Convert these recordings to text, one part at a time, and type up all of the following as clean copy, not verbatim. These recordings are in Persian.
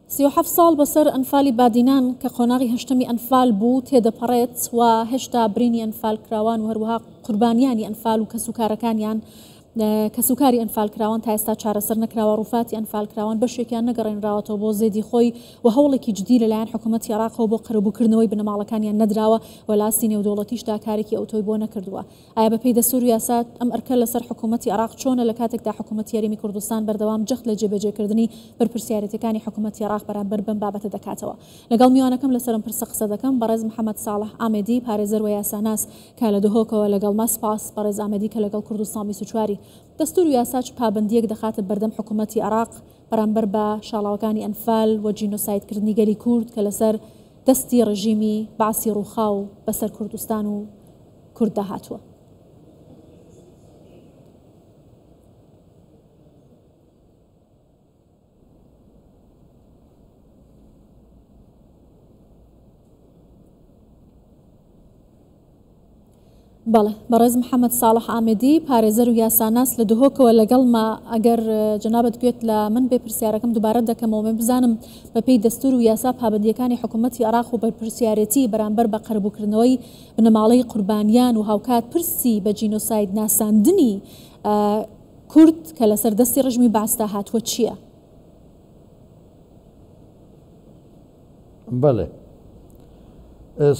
37 ساڵ بەسەر ئەنفالی بادینان کە قۆناغی هەشتمی ئەنفال بوو تێدەپەڕێت و هێشتا برینی ئەنفال کراوان و هەروەها قوربانیانی ئەنفال و کەسوکارەکانیان کەسوکاری ئەنفال کراوان تا ئێستا چارەسەر نەکراوە ڕووفاتی ئەنفال کراوان بەشێکیان نەگەڕێنراوەتەوە بۆ زێدی خۆی و هەوڵێکی جدی لەلایەن حکوومەتی عێراقەوە بۆ قەرەبووکردنەوەی بنەماڵەکانیان نەدراوە و لە ئاستی نێودەوڵەتیشدا کارێکی ئەوتۆی بۆ نەکردووە. ئایا بەپێی دەستور و یاسا ئەم ئەرکە لەسەر حکوومەتی عێراق چۆنە لە کاتێکدا حکوومەتی یاریمی کوردستان بەردەوام جەخت لە جێبەجێکردنی بەرپرسیارەتەکانی حکوومەتی عێراق بەرامبەر بەم بابەتە دەکاتەوە. لەگەڵ میوانەکەم لەسەرم پرسە قسە دەکەم بەڕێز محەممەد ساڵح ئامێدی پارێزەر و یاساناس کە لە دهۆکەوە لەگەڵ ماسپاس بەڕێز ئامێدی کە لەگەڵ کوردستان 24 دەستور و یاسا چ پابەندیەک دەخاتە بەردەم حکوومەتی عێراق بەرامبەر بە شاڵاوەکانی ئەنفال و جینۆسایدکردنی گەلی کورد کە لەسەر دەستی ڕژیمی باسی ڕووخاو بەسەر کوردستان و کورد داهاتووە. بەڵێ بەڕێز محەممەد ساڵح ئامێدی پارێزەر و یاساناس لە دهۆکەوە لەگەڵما ئەگەر جەنابەت گوێت لە من بێ پرسیارەکەم دووبارە دەکەمەوە بزانم بەپێی دەستور و یاسا پابەندیەکانی حکوومەتی عێراق و بەرپرسیارەتی بەرامبەر بە قەرەبووکردنەوەی بنەماڵەی قوربانیان و هاوکات پرسی بە جینۆساید ناساندنی کورد کە لەسەر دەستی ڕژمی باستا هاتووە چییە؟ بەڵێ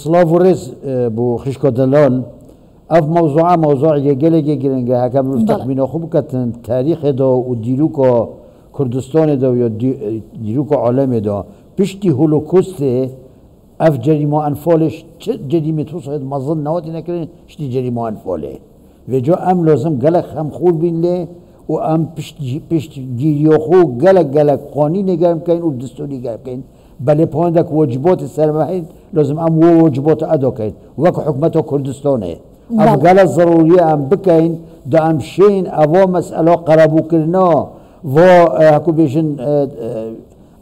سڵاو و ڕێز بۆ خشکۆدەلان ئەف مەوزوعە مەوزوعێ گەلێکی گرنگە هەکە تەخمینە خوب بکەن تاریخێدا و دیروکۆ کوردستانێدا و دیروکۆ عالەمێدا پشتی هۆلۆکۆستێ ئەف جەریمە ئەنفالش جەریمە تووسێت مەزن نەوەتی نەکردن شتی جەریمە ئەنفالێ وێجا ئەم لازم گەلک خەمخور بین لێ و ئەم پشتگیریۆخۆ گەلک قوانین نێگەر بکەین و دستوری گەر بکەین بەلێ پۆندێک وەجبۆتی سەرمەهین لازم ئەم وەجبۆتە ئەدۆکەین وەک حکومەتە کوردستانێ ئەم گەلە ضروریە ئەم بکەین دا ئەم شین ئەوە مەسئلە قەرەبووکردنەوە بۆ هەکو بێژن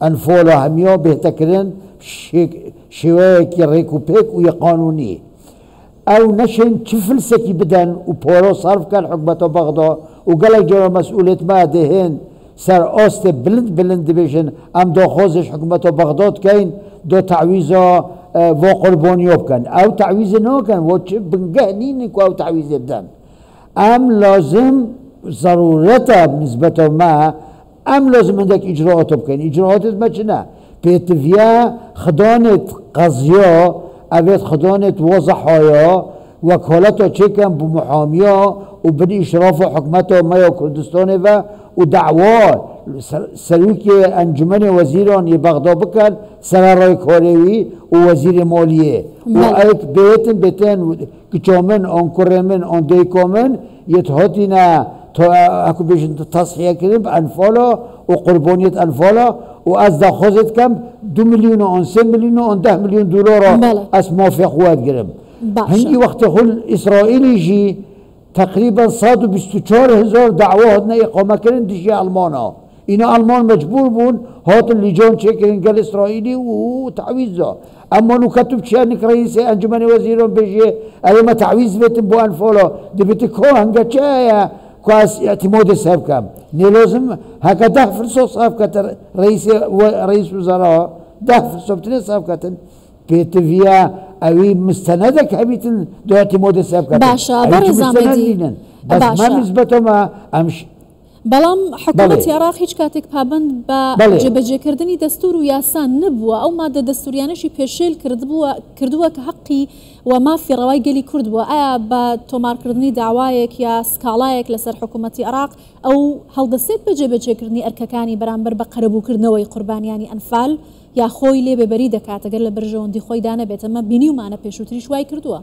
ئەنفۆڵە هەمیۆ بهتەکردن شێوەیەکی ڕێک و پێک و قانونی ئەو نەشین چ فلسێکی بدەن و پۆرۆ سەرفکەن حکومەتە بەغدا و گەلێک جۆرە مەسئولێتما دەهێن سەر ئاستێ بلند دەبێژن ئەم دۆخۆزش حکومەتە بەغدا بکەین دۆ تەعویزە بۆ قوربانیۆ بکەن ئەو تەعویزە نەکەن بۆ چ بنگەهنینی و ئەو تەعویزە بدەن ئەم لازم ضرورەتە نسبەتە ما ئەم لازم هەندێک ئیجراعاتە بکەین ئیجراعاتت مەچنە پێتڤە خدانێت قەزیە ئەوێت خدانێت وەزەحایە وەکالەتە چێکەن بۆ محامیە و بنی ئیشرافە حکومەتە مەیە کوردستانێ بە و دعوا سەرروکی ئەنجومەنی وەزیرانی بەغدا بکەن سەرڕای کۆرەوی و وەزیری مالیە و ئەوێت بێتن کچۆ من ئەن کوڕێ من ئەن دایکۆ من یەت هاتینە هەکو بێژن تەسحیەکردن بە ئەنفاڵە و قوربانیەت ئەنفاڵە و ئەس داخوازت کەم 2 ملیۆن و 3 ملیۆن و 10 ملیۆن دلارە ئەس مافێ خوات گرم هەندی وەختە خۆل ئیسرائیلیژی تقریبا 124,000 دعوە هاتنە ئیقامەکردن دژی ئەڵمانە ئینە ئەڵمان مەجبور بوون هاتن لیجان چێکردن گەل ئیسرائیلی و تعویزە ئەمما نوکەتب چیانێک ڕئیسێ ئەنجومەنی وەزیران بێژێ ئەوێمە تعویز بێتن بۆ ئەنفۆڵە دەبێتی کۆ هەنگە چایە کواس اعتمادی سەر بکەم نێلۆزم هەکە 10 فرسۆ ساف کەتە ڕئیس وزەرا 10 فرسۆ بتنێ ساف کەتن پێتڤە ئەوی مستەنەدەک هەبیتن دو اعتمادی سەر بکەن باشە بەڕێز ئامێدی بەس نسبەتەمە ئەمش بەڵام حکوومەتی عێراق هیچ کاتێک پابند بە جێبەجێکردنی دەستور و یاسان نبووە ئەو مادە دەستوریانەشی پێشێل کردووە کە حەقی و مافی ڕەوای گەلی کورد بووە ئایا بە تۆمارکردنی داوایەک یا سکاڵایەک لەسەر حکوومەتی عێراق ئەو هەڵدەستێت بە جێبەجێکردنی ئەرکەکانی بەرامبەر بە قەرەبووکردنەوەی قوربانیانی ئەنفال یا خۆی لێ بێبەری دەکات ئەگەر لە بەرژەوەندی خۆی دانەبێت ئەمە بینیومانە پێشووتریش وای کردووە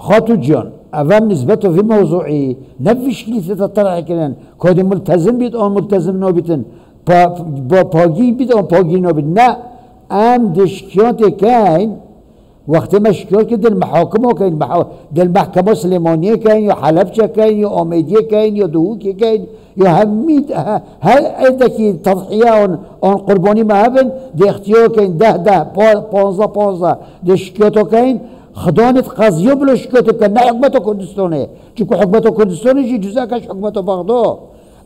خاتو جان أفهم نسبته في موضوعي نفش لي تطلع كذا كود ملتزم بيت أو ملتزم نوبتن باقي بيت أو باقي نوبتن لا أم دشكيات كاين وقت ما شكيات كده المحاكمة كاين ده المحكمة السليمانية كاين يا حلبشة كاين يا أميدية كاين يا دهوكي كاين يا هميد هل عندك تضحية عن قرباني ما هبن ده اختيار كاين ده 15 دشكياته كاين خدانت قضیه بلو شکایت کن نه حکومت کردستانه چون حکومت کردستانه جی جزء کش حکومت بغداد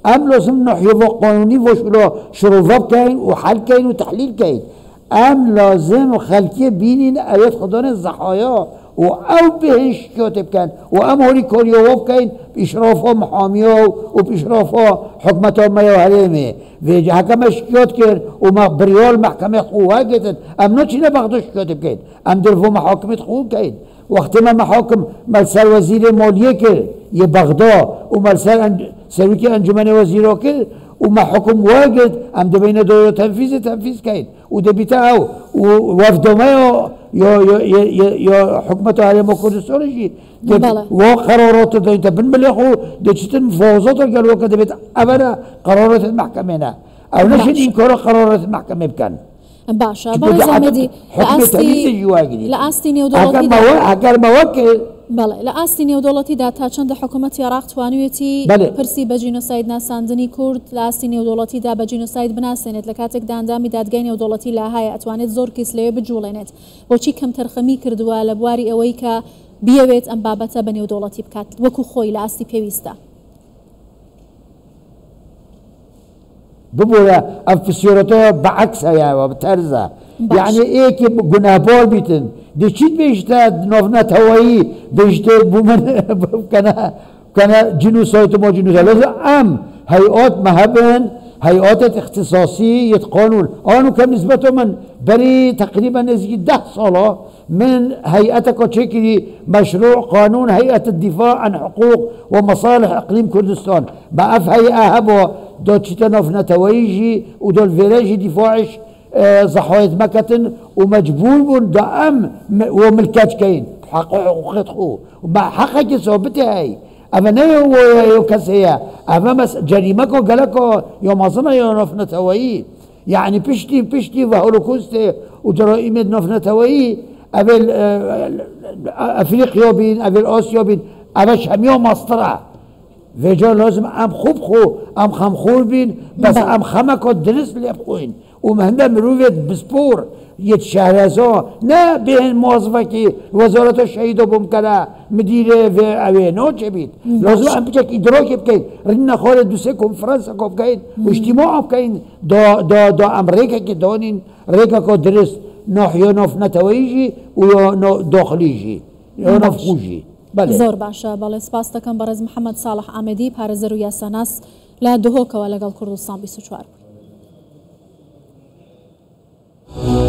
ام لازم نحيو قانوني وشلو شروفاب كاين وحل كاين وتحليل كاين ام لازم خلقي بينين ايات خدان الضحايا و او بهش كاتب كان و ام هوري كوريووف كاين باشرافها محاميا و باشرافها حكمتها ما يوهريمي ويجي حكم شكات كان وما بريال محكمة قوة جدا ام نوتشي نبغدوش كاتب كاين ام درفو محاكمة قوة كاين وقت ما محاكم ملسال وزير مالية كر يبغداد وملسال سروكي انجمن وزيرا كر وما حكم واجد ام دبين دولة تنفيذ كاين ودبيتاو ووفدوما يا حكمته على كردستان شي وقرارات انت بنبلغوا دشتن مفاوضات قالوا كده بيت ابدا قرارات المحكمه او نشد انكار قرارات المحكمه بكن باشا بازامدي لأستي نيودولتي اگر موکل بله لأستي نيودولتي دا تا چند حکومت عراق توانويتي پرسي بجينوسايد ناساندني كورد لأستي نيودولتي دا بجينوسايد بناسنت لكاتك داندامي دادگاي نيودولتي لاهاي اتوانت زور كيسليو بجولينت وچي كم ترخمي كردوا لبواري اويكا بيويت ام بابتا بنيودولتي بكات وكو خوي لأستي بيويستا ببولا افسيورته بعكسها يا وبترزه يعني ايه كي جنابول بيتن دي شيت بيجتاد نوفنات هواي بيجتاد بومن كان جنوسايت مو جنوسايت لازم هيئات مهبن هيئات اختصاصية يتقانون أنا كم نسبته من بري تقريبا نزيد 10 صالة من هيئتك وتشكلي مشروع قانون هيئة الدفاع عن حقوق ومصالح إقليم كردستان بقى في هيئة هبو دو تشتنف نتويجي ودول فيلاجي دفاعش ضحايا مكتن ومجبول بون دائم وملكات كاين حق حقوقات خو حقك ثابته هاي اما نه هو كسيه اما مس جريمه قالكو يوم اصلا ينف نتوي يعني بشتي وهولوكوست وجرائم نف نتوي ابل افريقيا بين ابل اسيا بين ابش هم يوم مسطره وجا لازم ام خوب خو ام خم خور بين بس ام خمك درس اللي بخوين ومهما مروفت بسبور يتشهرزا نه به موظفه که وزارت الشهيد بمكنا مديره في اوينو جبيت لازم ام بچك ادراك بكين رنا خالد دوسه کنفرانس کو بكين واجتماع بكين دا امريكا كي دونين ريكا كو درس ناحيه نوف نتويجي و داخليجي نوف خوجي بله زور باشا بله سپاس دکم برز محمد صالح عمدی پارێزەر و یاساناس لا دهۆکەوە لەگەڵ کوردستان 24